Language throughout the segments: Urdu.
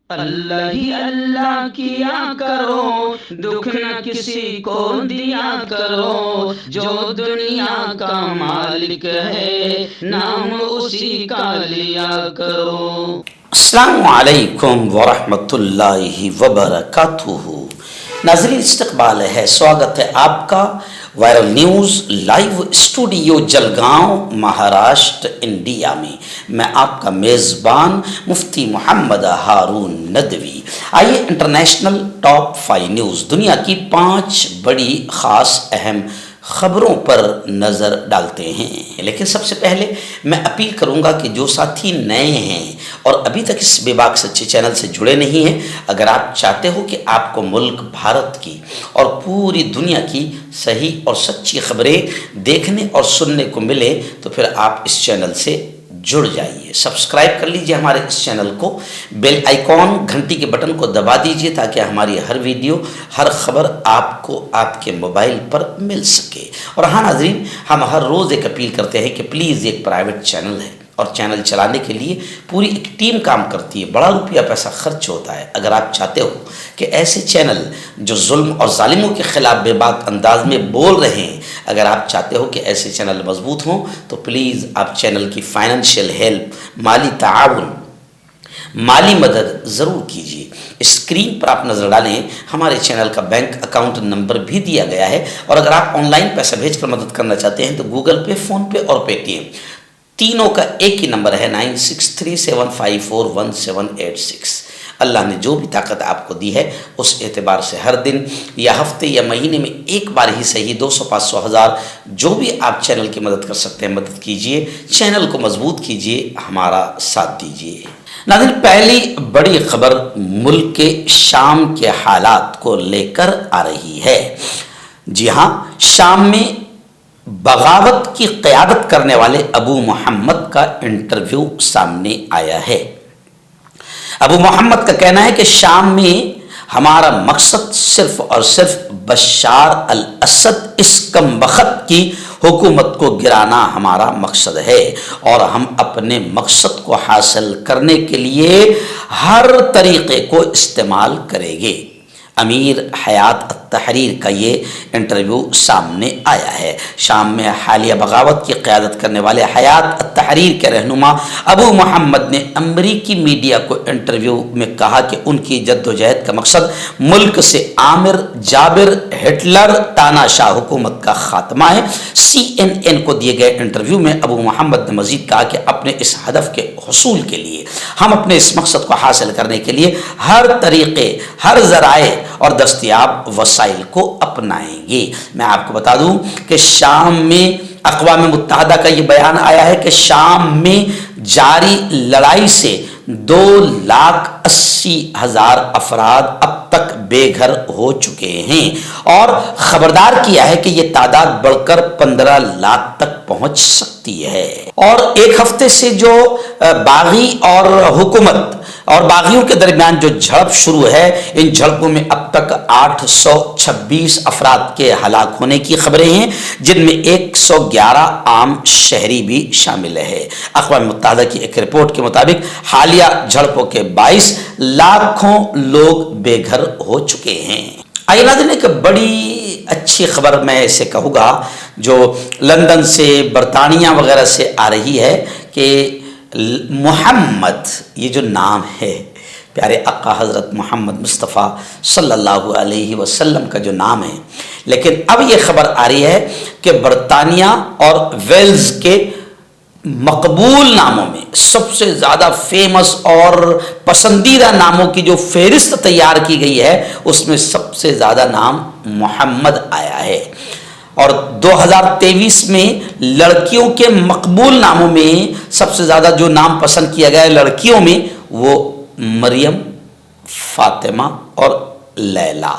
اللہ ہی اللہ کیا کرو، دکھ نہ کسی کو دیا کرو، جو دنیا کا مالک ہے نام اسی کا لیا کرو۔ السلام علیکم ورحمۃ اللہ وبرکاتہ۔ ناظرین استقبال ہے، سواگت ہے آپ کا viral news live studio Jalgaon Maharashtra India میں۔ میں آپ کا میزبان مفتی محمد ہارون ندوی۔ آئیے انٹرنیشنل ٹاپ 5 نیوز، دنیا کی 5 بڑی خاص اہم خبروں پر نظر ڈالتے ہیں۔ لیکن سب سے پہلے میں اپیل کروں گا کہ جو ساتھی نئے ہیں اور ابھی تک اس بے باک سچے چینل سے جڑے نہیں ہیں، اگر آپ چاہتے ہو کہ آپ کو ملک بھارت کی اور پوری دنیا کی صحیح اور سچی خبریں دیکھنے اور سننے کو ملے تو پھر آپ اس چینل سے جڑ جائیے، سبسکرائب کر لیجئے ہمارے اس چینل کو، بیل آئیکن گھنٹی کے بٹن کو دبا دیجئے تاکہ ہماری ہر ویڈیو، ہر خبر آپ کو آپ کے موبائل پر مل سکے۔ اور ہاں ناظرین، ہم ہر روز ایک اپیل کرتے ہیں کہ پلیز، یہ ایک پرائیویٹ چینل ہے اور چینل چلانے کے لیے پوری ایک ٹیم کام کرتی ہے، بڑا روپیہ پیسہ خرچ ہوتا ہے۔ اگر آپ چاہتے ہو کہ ایسے چینل جو ظلم اور ظالموں کے خلاف بے باک انداز میں بول رہے ہیں، اگر آپ چاہتے ہو کہ ایسے چینل مضبوط ہوں تو پلیز آپ چینل کی فائنینشیل ہیلپ، مالی تعاون، مالی مدد ضرور کیجیے۔ اسکرین پر آپ نظر ڈالیں، ہمارے چینل کا بینک اکاؤنٹ نمبر بھی دیا گیا ہے، اور اگر آپ آن لائن پیسہ بھیج کر مدد کرنا چاہتے ہیں تو گوگل پے، فون پے اور پے ٹی ایم تینوں کا ایک ہی نمبر ہے 9637541786۔ اللہ نے جو بھی طاقت آپ کو دی ہے اس اعتبار سے ہر دن یا ہفتے یا مہینے میں ایک بار ہی صحیح 200، 500، 1000 جو بھی آپ چینل کی مدد کر سکتے ہیں مدد کیجئے، چینل کو مضبوط کیجئے، ہمارا ساتھ دیجئے۔ ناظرین، پہلی بڑی خبر ملک کے شام کے حالات کو لے کر آ رہی ہے۔ جی ہاں، شام میں بغاوت کی قیادت کرنے والے ابو محمد کا انٹرویو سامنے آیا ہے۔ ابو محمد کا کہنا ہے کہ شام میں ہمارا مقصد صرف اور صرف بشار الاسد اس کم بخت کی حکومت کو گرانا ہمارا مقصد ہے، اور ہم اپنے مقصد کو حاصل کرنے کے لیے ہر طریقے کو استعمال کریں گے۔ امیر حیات التحریر کا یہ انٹرویو سامنے آیا ہے۔ شام میں حالیہ بغاوت کی قیادت کرنے والے حیات التحریر کے رہنما ابو محمد نے امریکی میڈیا کو انٹرویو میں کہا کہ ان کی جدوجہد کا مقصد ملک سے عامر جابر ہٹلر تاناشاہ حکومت کا خاتمہ ہے۔ CNN کو دیے گئے انٹرویو میں ابو محمد نے مزید کہا کہ اپنے اس ہدف کے حصول کے لیے ہم اپنے اس مقصد کو حاصل کرنے کے لیے ہر طریقے، ہر ذرائع اور دستیاب وسائل کو اپنائیں گے۔ میں آپ کو بتا دوں کہ شام میں اقوام متحدہ کا یہ بیان آیا ہے کہ شام میں جاری لڑائی سے 2,80,000 افراد اب تک بے گھر ہو چکے ہیں، اور خبردار کیا ہے کہ یہ تعداد بڑھ کر 15 لاکھ تک پہنچ سکتی ہے۔ اور ایک ہفتے سے جو باغی اور حکومت اور باغیوں کے درمیان جو جھڑپ شروع ہے، ان جھڑپوں میں اب تک 826 افراد کے ہلاک ہونے کی خبریں ہیں، جن میں 111 عام شہری بھی شامل ہے۔ اقوام متحدہ کی ایک رپورٹ کے مطابق حالیہ جھڑپوں کے 22 لاکھوں لوگ بے گھر ہو چکے ہیں۔ آئیے ناظرین، ایک بڑی اچھی خبر میں اسے کہوں گا جو لندن سے، برطانیہ وغیرہ سے آ رہی ہے کہ محمد، یہ جو نام ہے، پیارے آقا حضرت محمد مصطفیٰ صلی اللہ علیہ وسلم کا جو نام ہے، لیکن اب یہ خبر آ رہی ہے کہ برطانیہ اور ویلز کے مقبول ناموں میں سب سے زیادہ فیمس اور پسندیدہ ناموں کی جو فہرست تیار کی گئی ہے، اس میں سب سے زیادہ نام محمد آیا ہے۔ اور 2023 میں لڑکیوں کے مقبول ناموں میں سب سے زیادہ جو نام پسند کیا گیا ہے لڑکیوں میں، وہ مریم، فاطمہ اور لیلا۔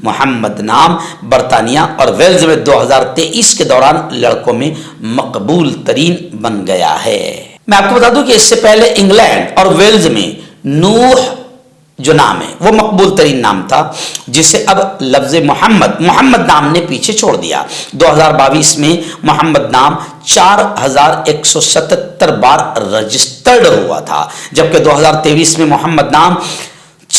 محمد نام برطانیہ اور ویلز میں 2023 کے دوران لڑکوں میں مقبول ترین بن گیا ہے۔ میں آپ کو بتا دوں کہ اس سے پہلے انگلینڈ اور ویلز میں نوح جو نام ہے وہ مقبول ترین نام تھا، جسے اب لفظ محمد نام نے پیچھے چھوڑ دیا۔ 2022 میں محمد نام 4177 بار رجسٹرڈ ہوا تھا، جبکہ 2023 میں محمد نام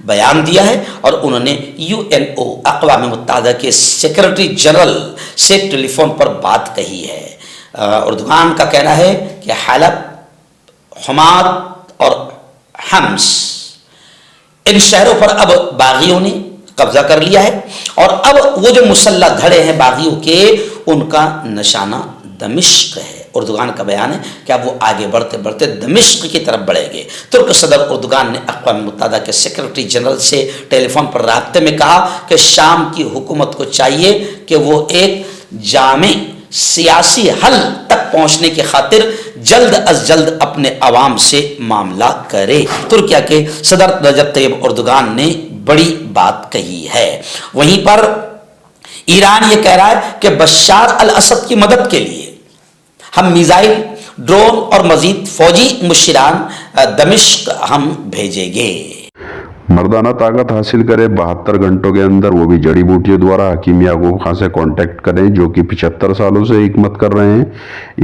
بیان دیا ہے اور انہوں نے UNO اقوام متحدہ کے سیکرٹری جنرل سے ٹیلی فون پر بات کہی ہے۔ اردوغان کا کہنا ہے کہ حلب، حماد اور حمص ان شہروں پر اب باغیوں نے قبضہ کر لیا ہے اور اب وہ جو مسلح دھڑے ہیں باغیوں کے ان کا نشانہ دمشق ہے۔ اردوغان کا بیان ہے کہ اب وہ آگے بڑھتے بڑھتے دمشق کی طرف بڑھیں گے۔ ترک صدر اردوغان نے اقوام متحدہ کے سیکرٹری جنرل سے ٹیلی فون پر رابطے میں کہا کہ شام کی حکومت کو چاہیے کہ وہ ایک جامع سیاسی حل تک پہنچنے کی خاطر جلد از جلد اپنے عوام سے معاملہ کرے۔ ترکیہ کے صدر رجب طیب اردوغان نے بڑی بات کہی ہے۔ وہیں پر ایران یہ کہہ رہا ہے کہ بشار الاسد کی مدد کے لیے ہم میزائل، ڈرون اور مزید فوجی مشیران دمشق ہم بھیجیں گے۔ مردانہ طاقت حاصل کرے 72 گھنٹوں کے اندر، وہ بھی جڑی بوٹیوں دوارا۔ حکیم یعقوب خان سے کانٹیکٹ کریں جو کہ 75 سالوں سے حکمت کر رہے ہیں۔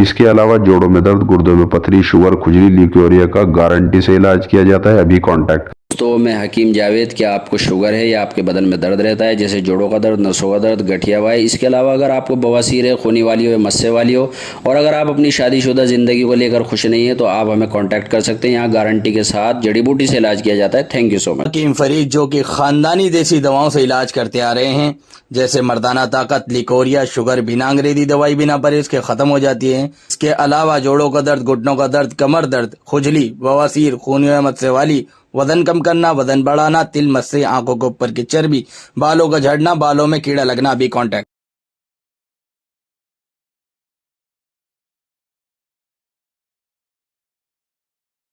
اس کے علاوہ جوڑوں میں درد، گردوں میں پتھری، شوگر، کھجلی، لیکوریا کا گارنٹی سے علاج کیا جاتا ہے۔ ابھی کانٹیکٹ تو میں حکیم جاوید، کیا آپ کو شوگر ہے یا آپ کے بدن میں درد رہتا ہے جیسے جوڑوں کا درد، نسوں کا درد، گٹھیا ہوا ہے؟ اس کے علاوہ اگر آپ کو بواسیر ہے، خونی والی ہو یا مسے والی ہو، اور اگر آپ اپنی شادی شدہ زندگی کو لے کر خوش نہیں ہیں تو آپ ہمیں کانٹیکٹ کر سکتے ہیں۔ یہاں گارنٹی کے ساتھ جڑی بوٹی سے علاج کیا جاتا ہے۔ تھینک یو سو مچ۔ حکیم فرید جو کہ خاندانی دیسی دواؤں سے علاج کرتے آ رہے ہیں، جیسے مردانہ طاقت، لیکوریا، شوگر، بنا انگریزی دوائی بنا پرہیز کے ختم ہو جاتی ہے۔ اس کے علاوہ جوڑوں کا درد، گھٹنوں کا درد، کمر درد، کھجلی، بواسیر، خونی مسے والی، وزن کم کرنا، وزن بڑھانا، تل مسے، آنکھوں کے اوپر کی چربی، بالوں کا جھڑنا، بالوں میں کیڑا لگنا، بھی کانٹیکٹ